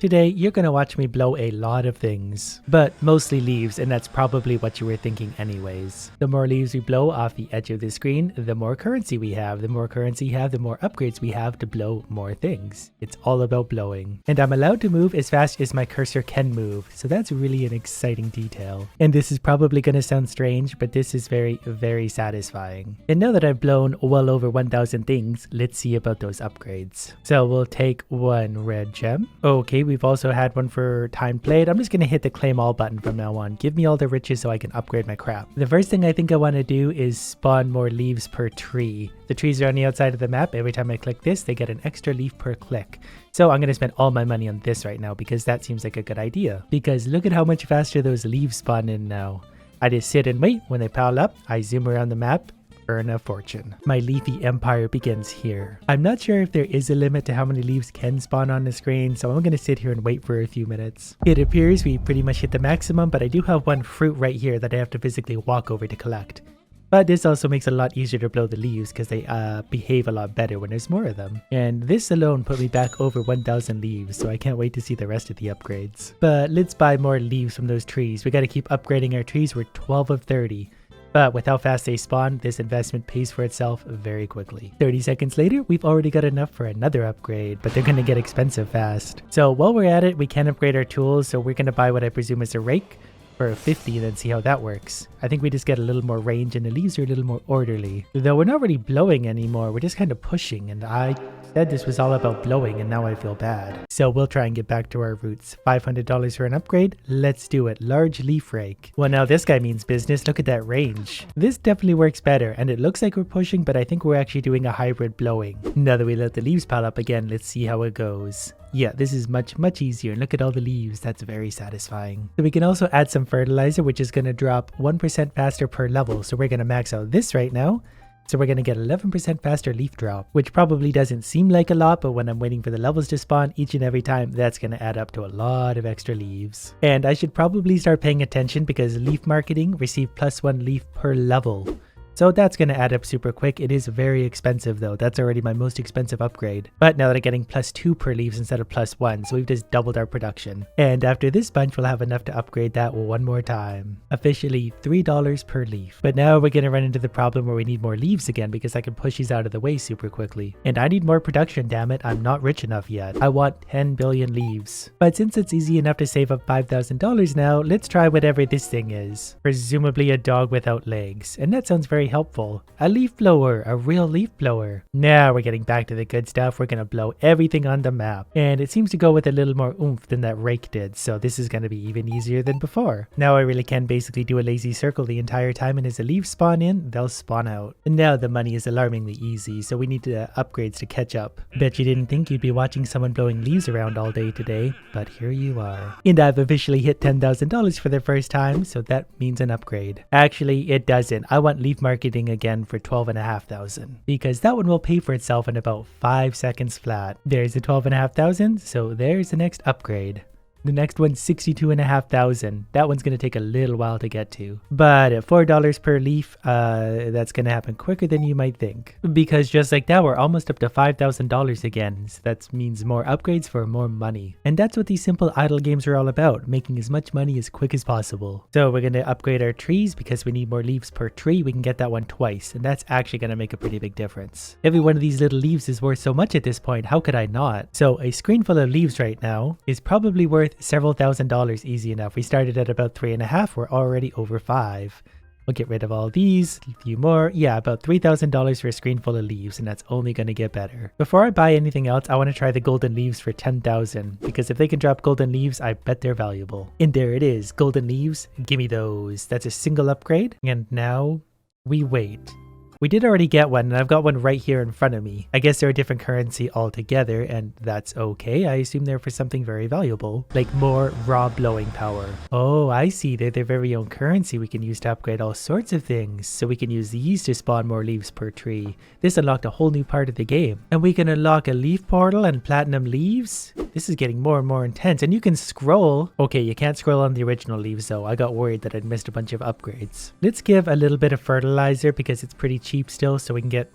Today, you're gonna watch me blow a lot of things, but mostly leaves, and that's probably what you were thinking anyways. The more leaves we blow off the edge of the screen, the more currency we have. The more currency you have, the more upgrades we have to blow more things. It's all about blowing. And I'm allowed to move as fast as my cursor can move, so that's really an exciting detail. And this is probably gonna sound strange, but this is very, very satisfying. And now that I've blown well over 1,000 things, let's see about those upgrades. So we'll take one red gem. Okay, we've also had one for time played. I'm just going to hit the claim all button from now on. Give me all the riches so I can upgrade my crap. The first thing I think I want to do is spawn more leaves per tree. The trees are on the outside of the map. Every time I click this, they get an extra leaf per click. So I'm going to spend all my money on this right now because that seems like a good idea. Because look at how much faster those leaves spawn in now. I just sit and wait. When they pile up, I zoom around the map, earn a fortune. My leafy empire begins here. I'm not sure if there is a limit to how many leaves can spawn on the screen, so I'm gonna sit here and wait for a few minutes. It appears we pretty much hit the maximum, but I do have one fruit right here that I have to physically walk over to collect. But this also makes it a lot easier to blow the leaves because they behave a lot better when there's more of them. And this alone put me back over 1,000 leaves, so I can't wait to see the rest of the upgrades. But let's buy more leaves from those trees. We gotta keep upgrading our trees. We're 12 of 30. But with how fast they spawn, this investment pays for itself very quickly. 30 seconds later, we've already got enough for another upgrade, but they're gonna get expensive fast. So while we're at it, we can upgrade our tools, so we're gonna buy what I presume is a rake for 50 and then see how that works. I think we just get a little more range and the leaves are a little more orderly. Though we're not really blowing anymore, we're just kind of pushing, and I said this was all about blowing and now I feel bad. So we'll try and get back to our roots. $500 for an upgrade? Let's do it. Large leaf rake. Well, now this guy means business. Look at that range. This definitely works better, and it looks like we're pushing, but I think we're actually doing a hybrid blowing. Now that we let the leaves pile up again, let's see how it goes. Yeah, this is much easier. Look at all the leaves. That's very satisfying. So we can also add some fertilizer, which is going to drop 1% faster per level. So we're going to max out this right now. So we're going to get 11% faster leaf drop, which probably doesn't seem like a lot, but when I'm waiting for the levels to spawn each and every time, that's going to add up to a lot of extra leaves. And I should probably start paying attention because leaf marketing receive +1 leaf per level. So that's going to add up super quick. It is very expensive though. That's already my most expensive upgrade. But now that I'm getting +2 per leaves instead of +1, so we've just doubled our production. And after this bunch, we'll have enough to upgrade that one more time. Officially $3 per leaf. But now we're going to run into the problem where we need more leaves again because I can push these out of the way super quickly. And I need more production, damn it. I'm not rich enough yet. I want 10 billion leaves. But since it's easy enough to save up $5,000 now, let's try whatever this thing is. Presumably a dog without legs. And that sounds very helpful. A leaf blower, a real leaf blower. Now we're getting back to the good stuff. We're gonna blow everything on the map. And it seems to go with a little more oomph than that rake did, so this is gonna be even easier than before. Now I really can basically do a lazy circle the entire time, and as the leaves spawn in, they'll spawn out. And now the money is alarmingly easy, so we need upgrades to catch up. Bet you didn't think you'd be watching someone blowing leaves around all day today, but here you are. And I've officially hit $10,000 for the first time, so that means an upgrade. Actually, it doesn't. I want leaf marketing again for 12,500 because that one will pay for itself in about 5 seconds flat. There's the 12,500, so there's the next upgrade. The next one's 62,500. That one's going to take a little while to get to. But at $4 per leaf, that's going to happen quicker than you might think. Because just like that, we're almost up to $5,000 again. So that means more upgrades for more money. And that's what these simple idle games are all about, making as much money as quick as possible. So we're going to upgrade our trees because we need more leaves per tree. We can get that one twice, and that's actually going to make a pretty big difference. Every one of these little leaves is worth so much at this point. How could I not? So a screen full of leaves right now is probably worth several $1,000s easy enough. We started at about 3.5. We're already over 5. We'll get rid of all these, a few more. Yeah, about $3,000 for a screen full of leaves, and that's only going to get better. Before I buy anything else, I want to try the golden leaves for 10,000 because if they can drop golden leaves, I bet they're valuable. And there it is, golden leaves. Give me those. That's a single upgrade, and now we wait. We did already get one, and I've got one right here in front of me. I guess they're a different currency altogether, and that's okay. I assume they're for something very valuable, like more raw blowing power. Oh, I see. They're their very own currency we can use to upgrade all sorts of things. So we can use these to spawn more leaves per tree. This unlocked a whole new part of the game. And we can unlock a leaf portal and platinum leaves. This is getting more and more intense, and you can scroll. Okay, you can't scroll on the original leaves though. I got worried that I'd missed a bunch of upgrades. Let's give a little bit of fertilizer because it's pretty cheap still, so we can get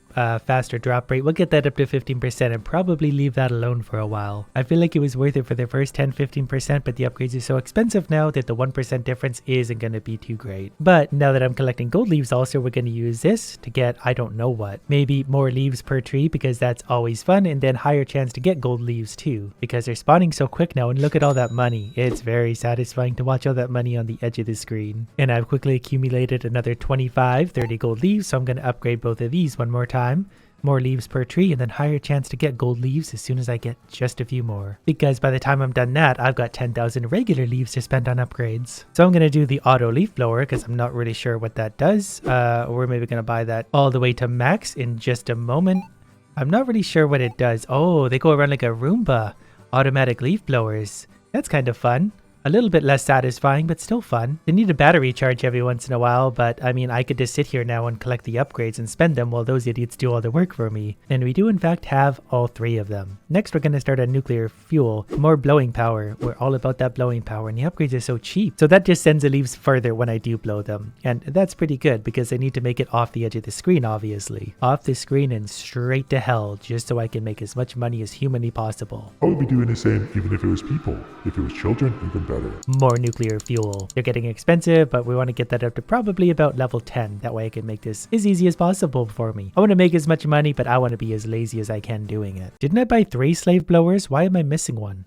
faster drop rate. We'll get that up to 15% and probably leave that alone for a while. I feel like it was worth it for the first 10-15%, but the upgrades are so expensive now that the 1% difference isn't going to be too great. But now that I'm collecting gold leaves also, we're going to use this to get I don't know what. Maybe more leaves per tree because that's always fun, and then higher chance to get gold leaves too because they're spawning so quick now, and look at all that money. It's very satisfying to watch all that money on the edge of the screen. And I've quickly accumulated another 25-30 gold leaves, so I'm going to upgrade both of these one more time. More leaves per tree, and then higher chance to get gold leaves as soon as I get just a few more. Because by the time I'm done that, I've got 10,000 regular leaves to spend on upgrades. So I'm going to do the auto leaf blower because I'm not really sure what that does. We're maybe going to buy that all the way to max in just a moment. I'm not really sure what it does. Oh, they go around like a Roomba. Automatic leaf blowers. That's kind of fun. A little bit less satisfying, but still fun. They need a battery charge every once in a while, but I mean, I could just sit here now and collect the upgrades and spend them while those idiots do all the work for me. And we do in fact have all 3 of them. Next, we're going to start on nuclear fuel. More blowing power. We're all about that blowing power, and the upgrades are so cheap. So that just sends the leaves further when I do blow them. And that's pretty good because I need to make it off the edge of the screen, obviously. Off the screen and straight to hell, just so I can make as much money as humanly possible. I would be doing the same even if it was people. If it was children, even better. More nuclear fuel. They're getting expensive, but we want to get that up to probably about level 10. That way I can make this as easy as possible for me. I want to make as much money, but I want to be as lazy as I can doing it. Didn't I buy 3 slave blowers? Why am I missing one?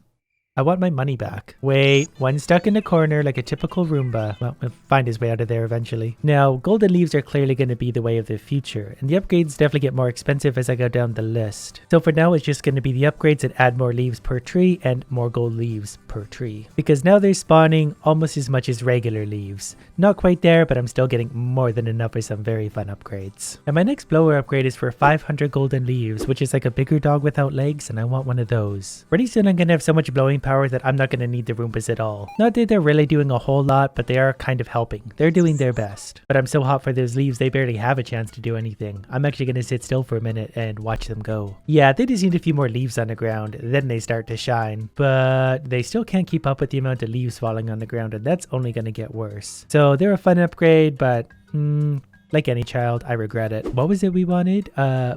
I want my money back. Wait, one stuck in the corner like a typical Roomba. Well, we'll find his way out of there eventually. Now, golden leaves are clearly going to be the way of the future, and the upgrades definitely get more expensive as I go down the list. So for now, it's just going to be the upgrades that add more leaves per tree and more gold leaves per tree. Because now they're spawning almost as much as regular leaves. Not quite there, but I'm still getting more than enough for some very fun upgrades. And my next blower upgrade is for 500 golden leaves, which is like a bigger dog without legs, and I want one of those. Pretty soon I'm going to have so much blowing power that I'm not going to need the Roombas at all. Not that they're really doing a whole lot, but they are kind of helping. They're doing their best. But I'm so hot for those leaves, they barely have a chance to do anything. I'm actually going to sit still for a minute and watch them go. Yeah, they just need a few more leaves on the ground, then they start to shine. But they still can't keep up with the amount of leaves falling on the ground, and that's only going to get worse. So they're a fun upgrade, but like any child, I regret it. What was it we wanted?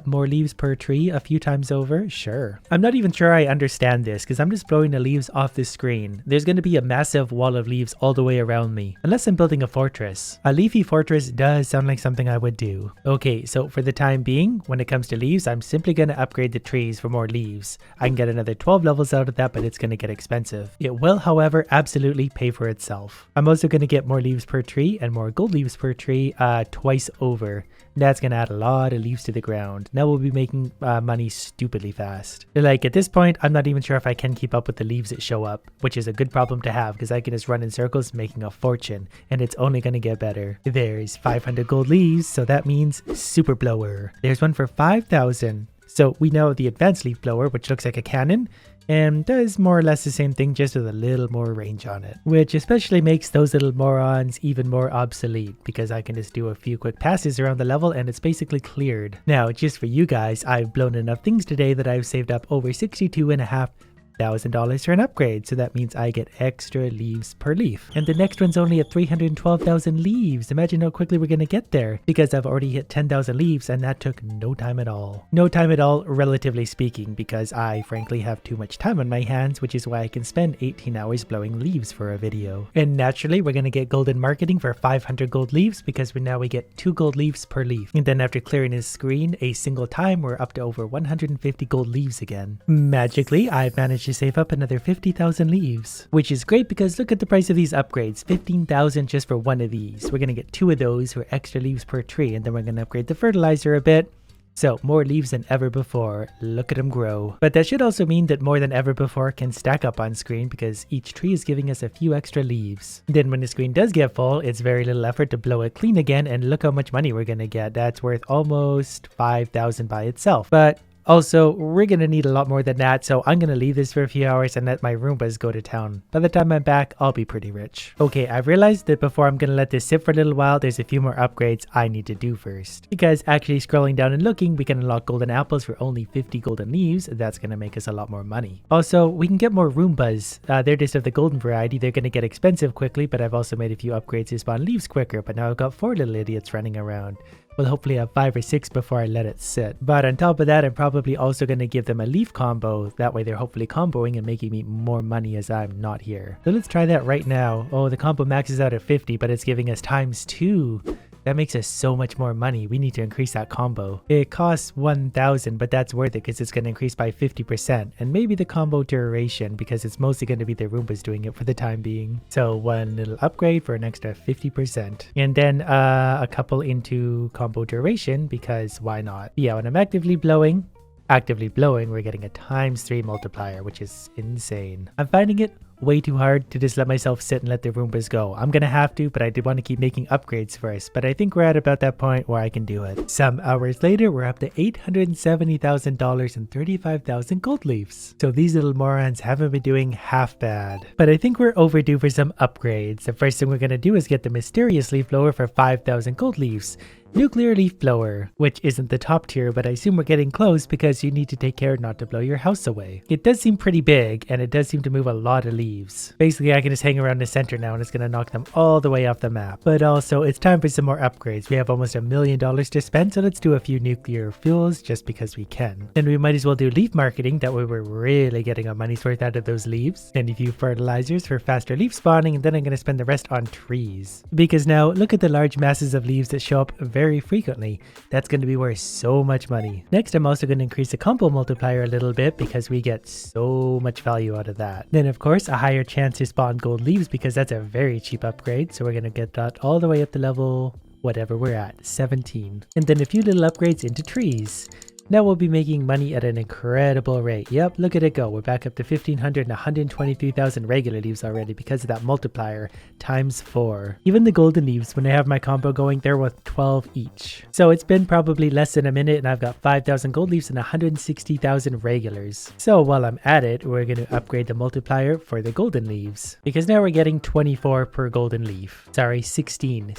More leaves per tree a few times over? Sure. I'm not even sure I understand this because I'm just blowing the leaves off the screen. There's going to be a massive wall of leaves all the way around me. Unless I'm building a fortress. A leafy fortress does sound like something I would do. Okay, so for the time being, when it comes to leaves, I'm simply going to upgrade the trees for more leaves. I can get another 12 levels out of that, but it's going to get expensive. It will, however, absolutely pay for itself. I'm also going to get more leaves per tree and more gold leaves per tree twice over. That's gonna add a lot of leaves to the ground. Now we'll be making money stupidly fast. Like at this point, I'm not even sure if I can keep up with the leaves that show up, which is a good problem to have because I can just run in circles making a fortune, and it's only gonna get better. There's 500 gold leaves, so that means super blower. There's one for 5,000. So we know the advanced leaf blower, which looks like a cannon, and does more or less the same thing, just with a little more range on it, which especially makes those little morons even more obsolete because I can just do a few quick passes around the level and it's basically cleared. Now, just for you guys, I've blown enough things today that I've saved up over $62,500 for an upgrade, so that means I get extra leaves per leaf. And the next one's only at 312,000 leaves. Imagine how quickly we're gonna get there because I've already hit 10,000 leaves and that took no time at all. No time at all, relatively speaking, because I frankly have too much time on my hands, which is why I can spend 18 hours blowing leaves for a video. And naturally, we're gonna get golden marketing for 500 gold leaves because now we get 2 gold leaves per leaf. And then after clearing his screen a single time, we're up to over 150 gold leaves again. Magically, I've managed to save up another 50,000 leaves, which is great because look at the price of these upgrades. 15,000 just for one of these. We're gonna get 2 of those for extra leaves per tree, and then we're gonna upgrade the fertilizer a bit. So more leaves than ever before. Look at them grow. But that should also mean that more than ever before can stack up on screen because each tree is giving us a few extra leaves. Then when the screen does get full, it's very little effort to blow it clean again, and look how much money we're gonna get. That's worth almost 5,000 by itself. But also, we're gonna need a lot more than that, so I'm gonna leave this for a few hours and let my Roombas go to town. By the time I'm back, I'll be pretty rich. Okay, I've realized that before I'm gonna let this sit for a little while, there's a few more upgrades I need to do first. Because actually scrolling down and looking, we can unlock golden apples for only 50 golden leaves. That's gonna make us a lot more money. Also, we can get more Roombas. They're just of the golden variety. They're gonna get expensive quickly, but I've also made a few upgrades to spawn leaves quicker, but now I've got 4 little idiots running around. We'll hopefully have 5 or 6 before I let it sit. But on top of that, I'm probably also going to give them a leaf combo. That way they're hopefully comboing and making me more money as I'm not here. So let's try that right now. Oh, the combo maxes out at 50, but it's giving us ×2. That makes us so much more money. We need to increase that combo. It costs 1,000, but that's worth it because it's going to increase by 50%. And maybe the combo duration because it's mostly going to be the Roombas doing it for the time being. So one little upgrade for an extra 50%. And then a couple into combo duration because why not? Yeah, when I'm actively blowing, we're getting a ×3 multiplier, which is insane. I'm finding it way too hard to just let myself sit and let the Roombas go. I'm gonna have to, but I did want to keep making upgrades first. But I think we're at about that point where I can do it. Some hours later, we're up to $870,000 and 35,000 gold leaves. So these little morons haven't been doing half bad. But I think we're overdue for some upgrades. The first thing we're gonna do is get the mysterious leaf blower for 5,000 gold leaves. Nuclear leaf blower, which isn't the top tier, but I assume we're getting close because you need to take care not to blow your house away. It does seem pretty big, and it does seem to move a lot of leaves. Basically, I can just hang around the center now, and it's going to knock them all the way off the map. But also, it's time for some more upgrades. We have almost $1 million to spend, so let's do a few nuclear fuels just because we can. Then we might as well do leaf marketing, that way we're really getting our money's worth out of those leaves. And a few fertilizers for faster leaf spawning, and then I'm going to spend the rest on trees. Because now, look at the large masses of leaves that show up very frequently. That's going to be worth so much money. Next, I'm also going to increase the combo multiplier a little bit because we get so much value out of that. Then of course, a higher chance to spawn gold leaves because that's a very cheap upgrade. So we're going to get that all the way up to level whatever we're at, 17. And then a few little upgrades into trees. Now we'll be making money at an incredible rate. Yep, look at it go. We're back up to 1,500 and 123,000 regular leaves already because of that multiplier ×4. Even the golden leaves, when I have my combo going, they're worth 12 each. So it's been probably less than a minute and I've got 5,000 gold leaves and 160,000 regulars. So while I'm at it, we're going to upgrade the multiplier for the golden leaves. Because now we're getting 24 per golden leaf. Sorry, 16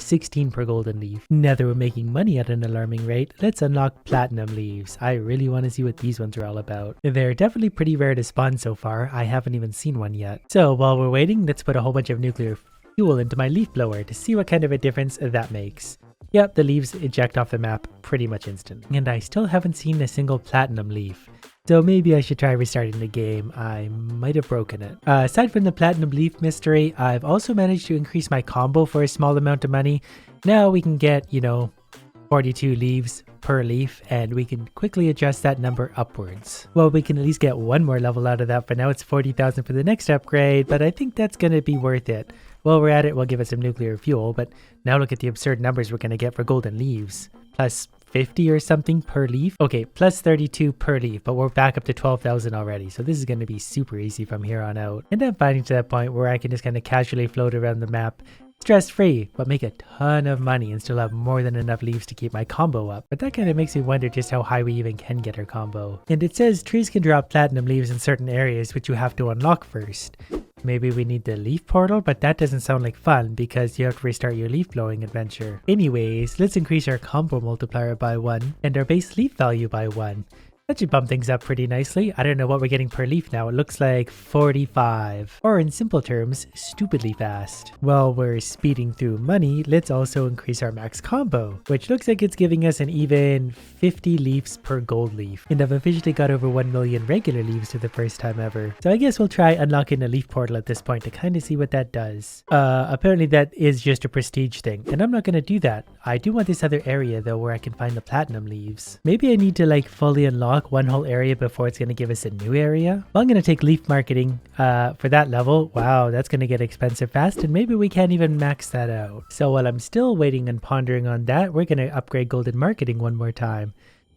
per golden leaf. Now that we're making money at an alarming rate, let's unlock platinum leaves. I really want to see what these ones are all about. They're definitely pretty rare to spawn so far. I haven't even seen one yet. So while we're waiting, let's put a whole bunch of nuclear fuel into my leaf blower to see what kind of a difference that makes. Yep, the leaves eject off the map pretty much instantly. And I still haven't seen a single platinum leaf. So maybe I should try restarting the game. I might have broken it. Aside from the platinum leaf mystery, I've also managed to increase my combo for a small amount of money. Now we can get, 42 leaves per leaf, and we can quickly adjust that number upwards. Well, we can at least get one more level out of that. For now, it's 40,000 for the next upgrade, but I think that's going to be worth it. While we're at it, we'll give it some nuclear fuel, but now look at the absurd numbers we're going to get for golden leaves. Plus 50 or something per leaf. Okay, plus 32 per leaf, but we're back up to 12,000 already, so this is going to be super easy from here on out. And I'm finding to that point where I can just kind of casually float around the map, stress-free, but make a ton of money and still have more than enough leaves to keep my combo up. But that kind of makes me wonder just how high we even can get our combo. And it says trees can drop platinum leaves in certain areas, which you have to unlock first. Maybe we need the leaf portal, but that doesn't sound like fun because you have to restart your leaf blowing adventure. Anyways, let's increase our combo multiplier by 1 and our base leaf value by 1. That should bump things up pretty nicely. I don't know what we're getting per leaf now. It looks like 45. Or in simple terms, stupidly fast. While we're speeding through money, let's also increase our max combo, which looks like it's giving us an even 50 leaves per gold leaf. And I've officially got over 1 million regular leaves for the first time ever. So I guess we'll try unlocking a leaf portal at this point to kind of see what that does. Apparently that is just a prestige thing, and I'm not going to do that. I do want this other area though where I can find the platinum leaves. Maybe I need to fully unlock one whole area before it's going to give us a new area. Well, I'm going to take leaf marketing for that level. Wow, that's going to get expensive fast, and maybe we can't even max that out. So while I'm still waiting and pondering on that, we're going to upgrade golden marketing one more time.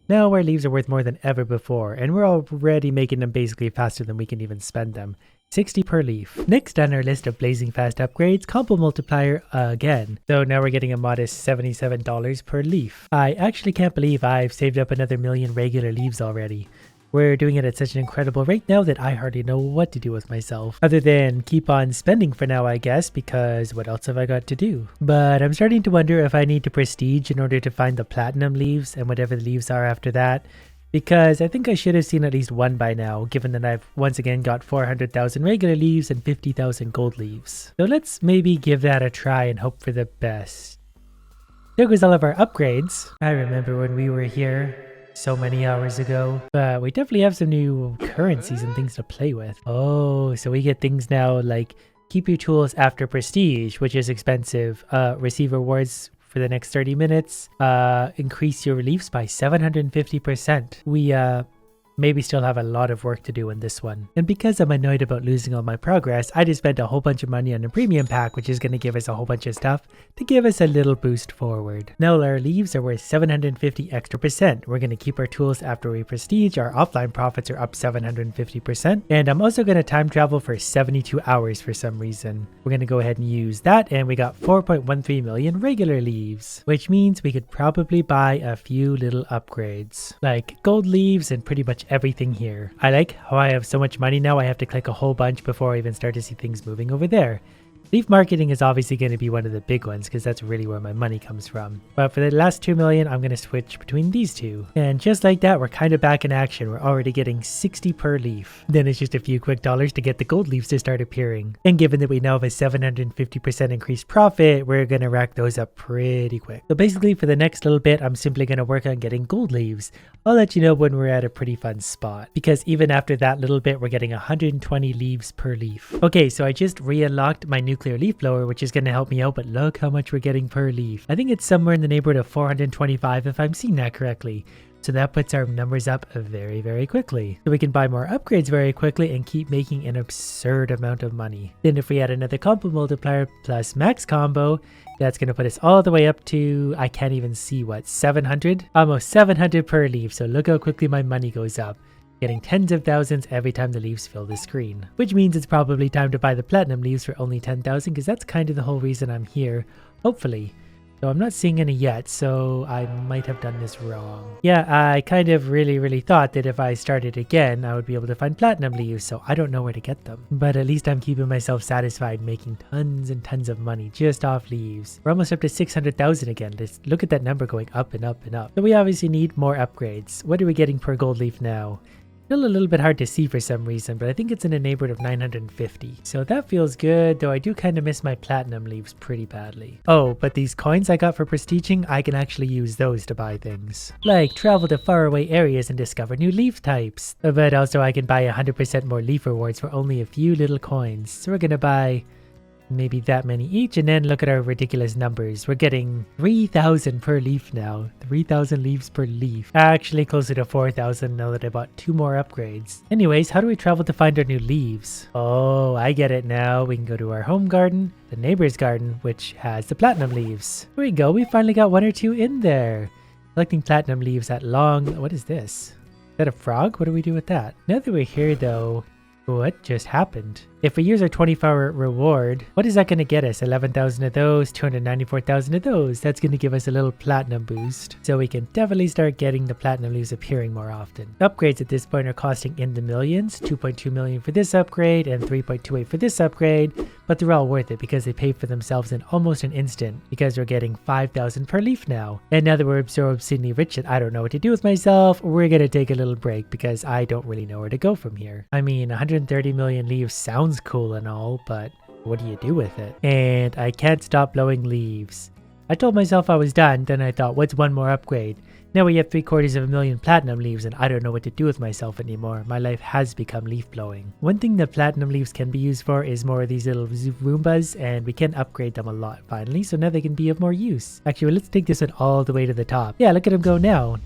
Now our leaves are worth more than ever before, and we're already making them basically faster than we can even spend them. 60 per leaf. Next on our list of blazing fast upgrades, combo multiplier again. So now we're getting a modest $77 per leaf. I actually can't believe I've saved up another million regular leaves already. We're doing it at such an incredible rate now that I hardly know what to do with myself. Other than keep on spending for now, I guess, because what else have I got to do? But I'm starting to wonder if I need to prestige in order to find the platinum leaves and whatever the leaves are after that. Because I think I should have seen at least one by now, given that I've once again got 400,000 regular leaves and 50,000 gold leaves. So let's maybe give that a try and hope for the best. There goes all of our upgrades. I remember when we were here so many hours ago, but we definitely have some new currencies and things to play with. Oh, so we get things now like keep your tools after prestige, which is expensive. Receive rewards for the next 30 minutes. Increase your reliefs by 750%. We maybe still have a lot of work to do in this one. And because I'm annoyed about losing all my progress, I just spent a whole bunch of money on a premium pack, which is going to give us a whole bunch of stuff to give us a little boost forward. Now our leaves are worth 750 extra percent. We're going to keep our tools after we prestige. Our offline profits are up 750%. And I'm also going to time travel for 72 hours for some reason. We're going to go ahead and use that. And we got 4.13 million regular leaves, which means we could probably buy a few little upgrades like gold leaves and pretty much everything here. I like how I have so much money now I have to click a whole bunch before I even start to see things moving over there. Leaf marketing is obviously going to be one of the big ones because that's really where my money comes from. But for the last 2 million, I'm going to switch between these two. And just like that, we're kind of back in action. We're already getting 60 per leaf. Then it's just a few quick dollars to get the gold leaves to start appearing. And given that we now have a 750% increased profit, we're going to rack those up pretty quick. So basically for the next little bit, I'm simply going to work on getting gold leaves. I'll let you know when we're at a pretty fun spot. Because even after that little bit, we're getting 120 leaves per leaf. Okay, so I just re-unlocked my nuclear leaf blower, which is going to help me out, but look how much we're getting per leaf. I think it's somewhere in the neighborhood of 425 if I'm seeing that correctly. So that puts our numbers up very, very quickly. So we can buy more upgrades very quickly and keep making an absurd amount of money. Then if we add another combo multiplier plus max combo, that's going to put us all the way up to, I can't even see what, 700? Almost 700 per leaf. So look how quickly my money goes up. Getting tens of thousands every time the leaves fill the screen. Which means it's probably time to buy the platinum leaves for only 10,000 because that's kind of the whole reason I'm here, hopefully. So I'm not seeing any yet, so I might have done this wrong. Yeah, I kind of really thought that if I started again, I would be able to find platinum leaves, so I don't know where to get them. But at least I'm keeping myself satisfied making tons and tons of money just off leaves. We're almost up to 600,000 again. Let's look at that number going up and up and up. So we obviously need more upgrades. What are we getting per gold leaf now? Still a little bit hard to see for some reason, but I think it's in a neighborhood of 950. So that feels good, though I do kind of miss my platinum leaves pretty badly. Oh, but these coins I got for prestiging, I can actually use those to buy things. Like travel to faraway areas and discover new leaf types. But also I can buy 100% more leaf rewards for only a few little coins. So we're gonna buy maybe that many each, and then look at our ridiculous numbers. We're getting 3,000 per leaf now. 3,000 leaves per leaf. Actually closer to 4,000 now that I bought 2 more upgrades. Anyways, how do we travel to find our new leaves? Oh, I get it now. We can go to our home garden, the neighbor's garden, which has the platinum leaves. Here we go. We finally got 1 or 2 in there. Collecting platinum leaves at long... What is this? Is that a frog? What do we do with that? Now that we're here though, what just happened? If we use our 24-hour reward, what is that going to get us? 11,000 of those, 294,000 of those. That's going to give us a little platinum boost. So we can definitely start getting the platinum leaves appearing more often. Upgrades at this point are costing in the millions. 2.2 million for this upgrade and 3.28 for this upgrade. But they're all worth it because they pay for themselves in almost an instant because we're getting 5,000 per leaf now. And now that we're so obscenely rich that I don't know what to do with myself, we're going to take a little break because I don't really know where to go from here. I mean, 130 million leaves sounds cool and all, but what do you do with it? And I can't stop blowing leaves. I told myself I was done, then I thought, what's one more upgrade? Now we have 750,000 platinum leaves and I don't know what to do with myself anymore. My life has become leaf blowing. One thing that platinum leaves can be used for is more of these little roombas, and we can upgrade them a lot finally, so now they can be of more use. Actually, let's take this one all the way to the top. Yeah, look at them go now.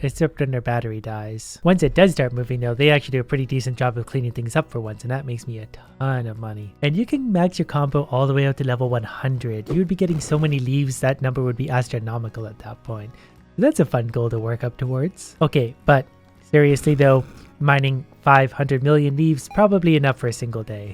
Except when their battery dies. Once it does start moving though, they actually do a pretty decent job of cleaning things up for once, and that makes me a ton of money. And you can max your combo all the way up to level 100. You would be getting so many leaves, that number would be astronomical at that point. So that's a fun goal to work up towards. Okay, but seriously though, mining 500 million leaves probably enough for a single day.